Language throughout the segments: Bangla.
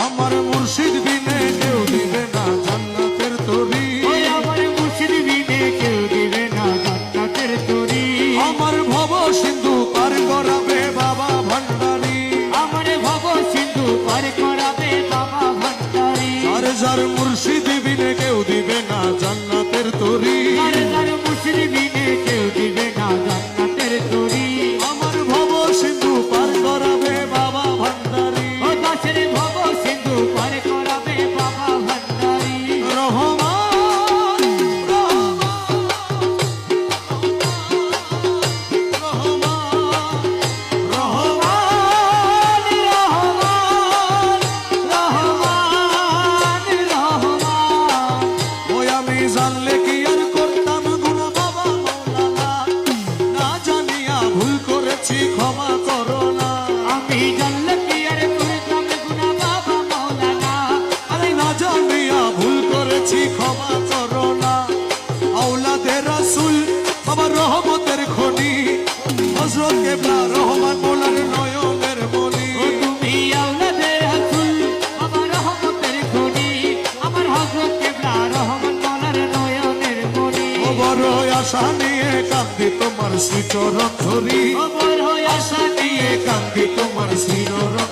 আমার মুর্শিদ বিনে কেউ দিবে না জান্নাতের তরি, আমার মুর্শিদ বিনে কেউ দিবে না জান্নাতের তরি। আমার ভব সিন্ধু পার করাবে বাবা ভান্ডারী, আমার ভব সিন্ধু পার করাবে বাবা ভান্ডারী। যার যার মুর্শিদ বিনে কেউ দিবে না জান্নাতের তরি, যার যার মুর্শিদ বিনে কেউ দিবে না জান্নাতের তরি। আমার ভব সিন্ধু পার করাবে বাবা ভান্ডারী। ও দাসের ভব সিন্ধু পার করাবে বাবা ভান্ডারী। রহমান রহমান রহমান ওই আমি জানলে কি আর করতাম গুনাহ বাবা মাওলানা, না জানিয়া ভুল করেছি ক্ষমা করো না। আমি জানলে কি আর করতাম গুনাহ বাবা মাওলানা, আমি না জানিয়া ভুল করেছি ক্ষমা করো না। আওলাদে রাসূল আমার রহমতের খনি, হযরত কেবলা রহমান মোলার নয়নের মনি। ও তুমি আওলাদে রাসূল আমার রহমতের খনি, আমার হযরত কেবলা রহমান মোলার নয়নের মনি। ও বড় আশা নিয়ে কান্দি তোমার শ্রীচরণ ধরি, ও বড় আশা নিয়ে কান্দি তোমার শ্রীচরণ।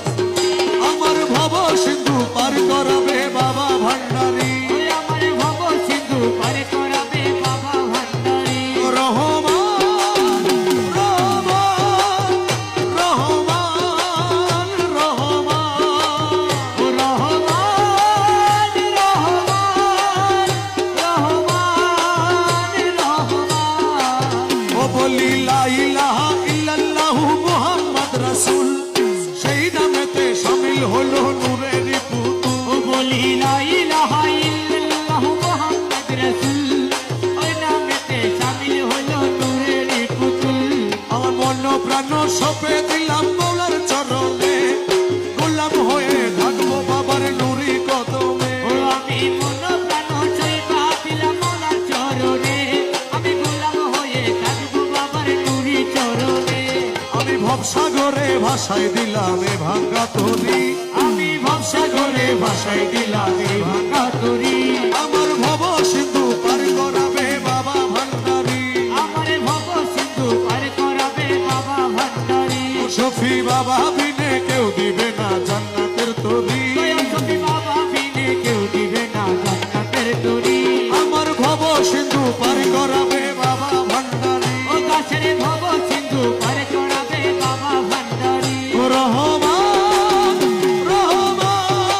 আমার ভব সিন্ধু পার করাবে বাবা ভান্ডারী। ওই আমার ভব সিন্ধু পার করাবে বাবা ভান্ডারী। রহমান রহমান রহমান রহমান ও রহমান রহমান রহমান রহমান। ও বলি লা ইলাহা ইল্লাল্লাহু মুহাম্মদ রাসূল, সেই নামেতে শামিল হলো নূরের পুতুল। ও বলি লা ইলাহা ইল্লাল্লাহ মুহাম্মদ রাসূল, ওই নামেতে শামিল হলো নূরের পুতুল। আমার মন প্রাণ সপে দিলাম মৌলার চরণে, গোলাম হয়ে থাকবো বাবার নুরি কদমে। ও আমি মন প্রাণ সইবা দিলাম মোলার চরণে, আমি গোলাম হয়ে থাকবো বাবার নূরি চরণে। আমি ভবসাগরে ভাসাই দিলাম এ ভাঙ্গা তরি, আমি ভবসাগরে ভাসাই দিলাম